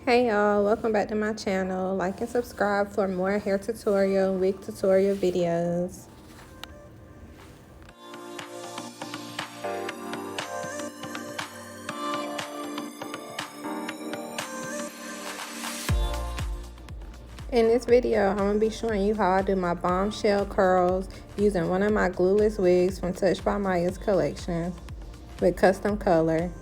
Hey y'all, welcome back to my channel. Like and subscribe for more hair tutorial, wig tutorial videos. In this video, I'm going to be showing you how I do my bombshell curls using one of my glueless wigs from Touched by Maya's collection with custom color.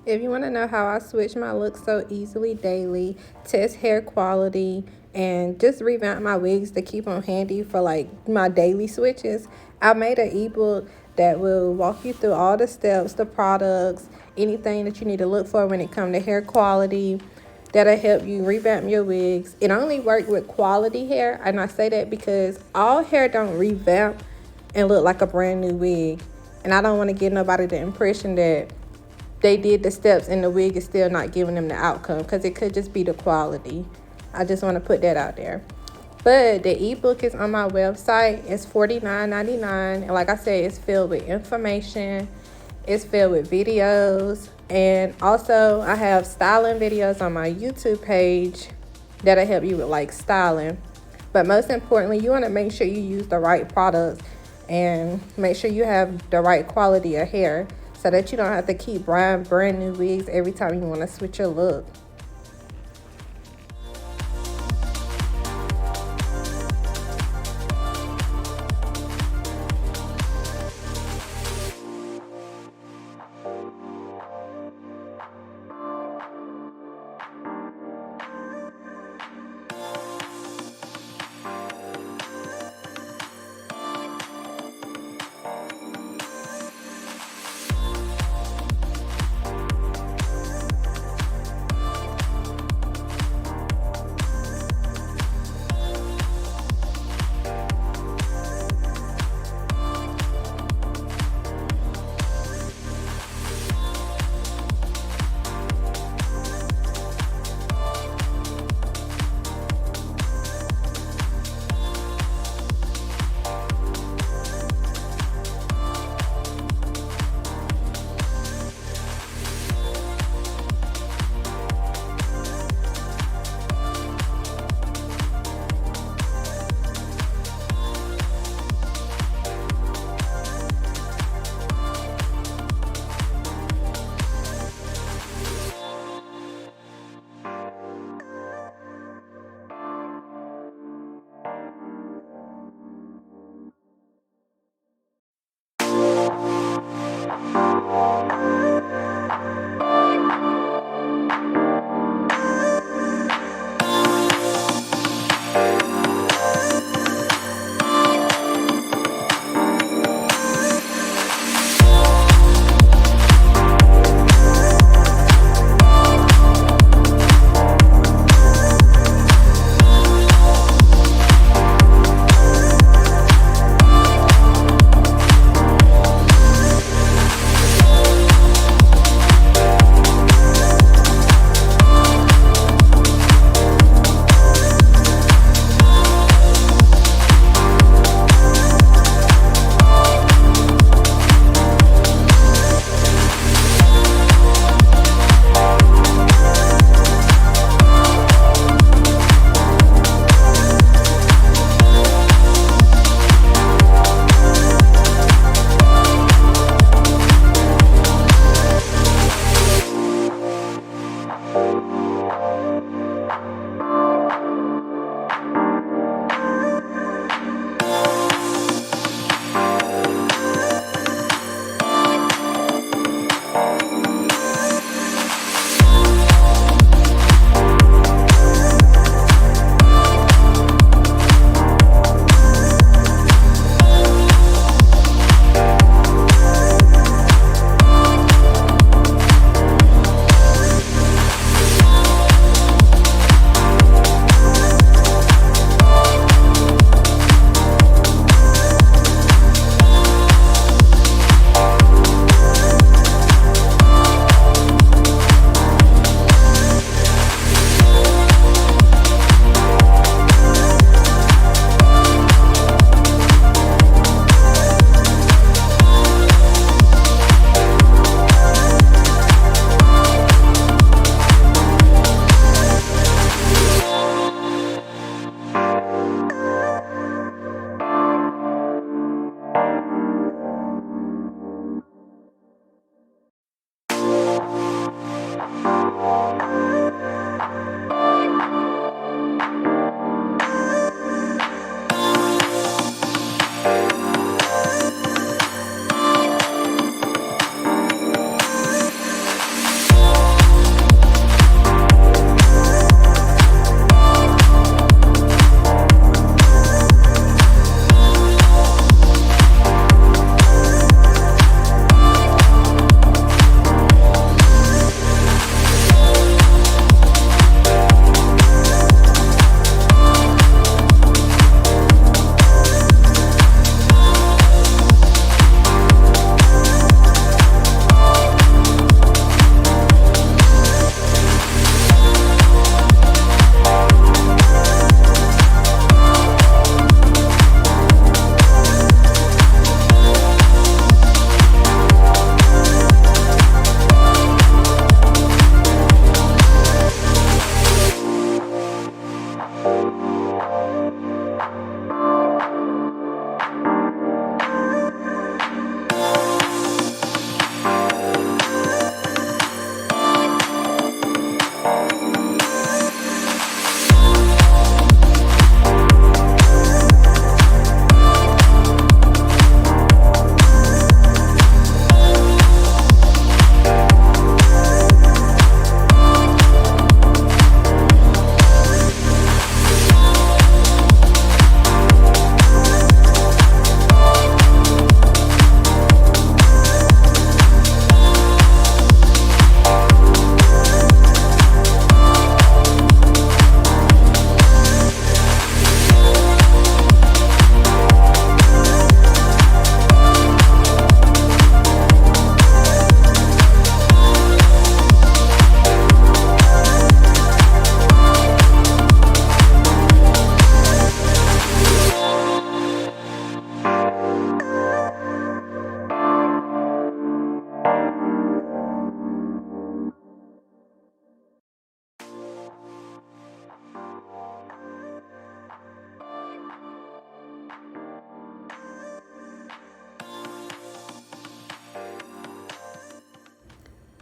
If you want to know how I switch my look so easily daily, test hair quality, and just revamp my wigs to keep them handy for like my daily switches, I made an ebook that will walk you through all the steps, the products, anything that you need to look for when it comes to hair quality. That'll help you revamp your wigs. It only works with quality hair, and I say that because all hair don't revamp and look like a brand new wig. And I don't want to give nobody the impression that they did the steps and the wig is still not giving them the outcome, because it could just be the quality. I just want to put that out there. But the ebook is on my website. It's $49.99, and like I said, it's filled with information. It's filled with videos, and also I have styling videos on my YouTube page that'll help you with like styling. But most importantly, you want to make sure you use the right products and make sure you have the right quality of hair, so that you don't have to keep buying brand new wigs every time you want to switch your look.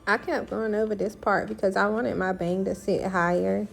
I kept going over this part because I wanted my bang to sit higher.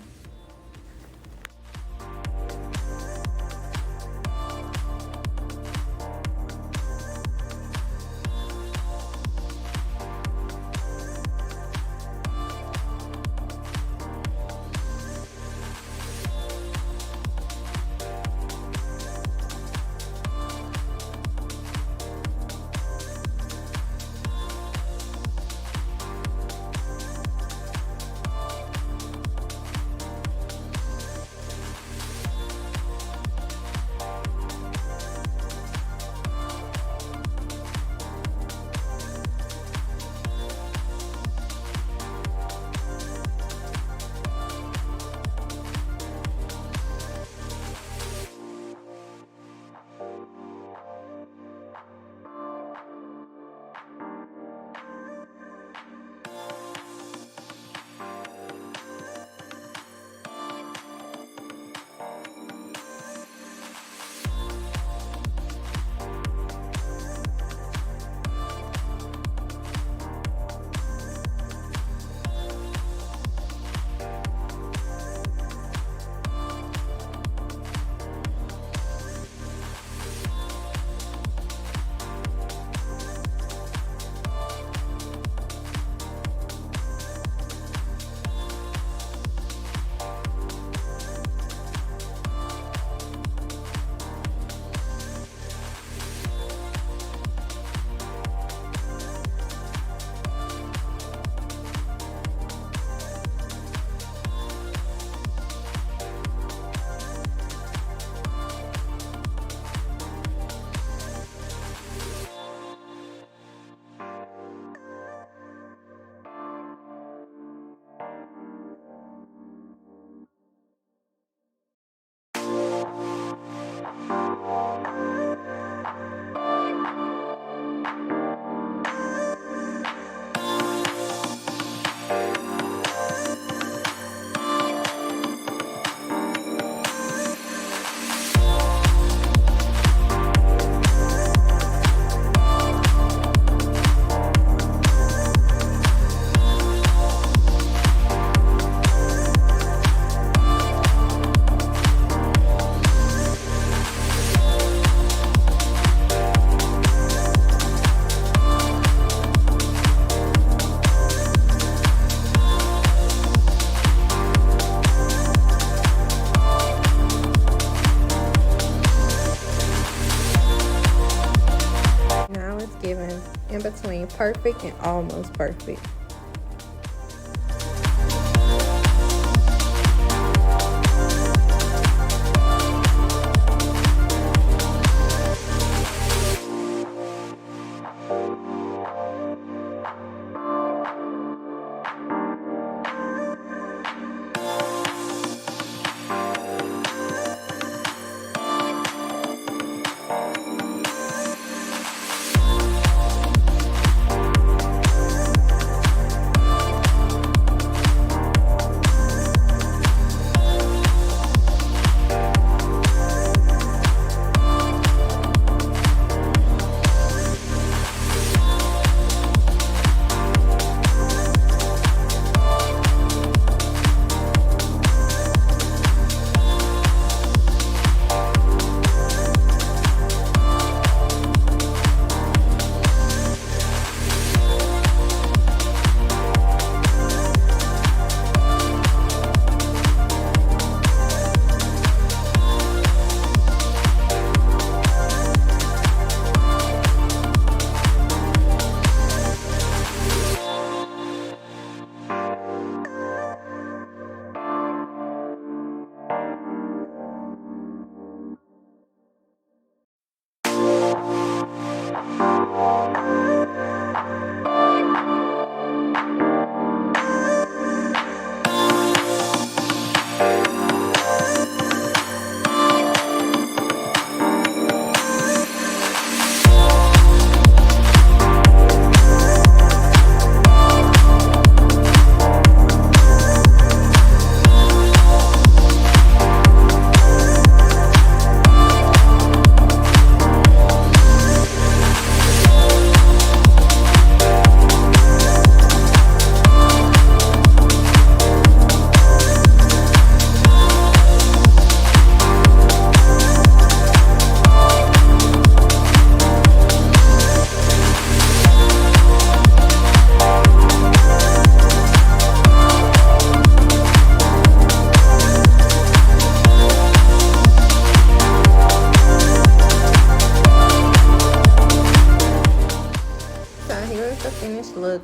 Given in between perfect and almost perfect.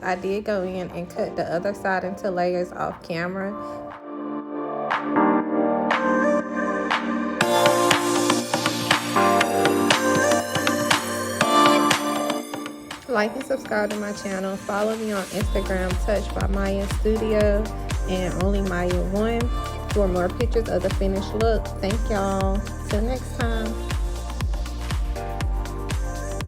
I did go in and cut the other side into layers off camera. Like and subscribe to my channel. Follow me on Instagram, Touch by Maya Studio, and Only Maya 1 for more pictures of the finished look. Thank y'all. Till next time.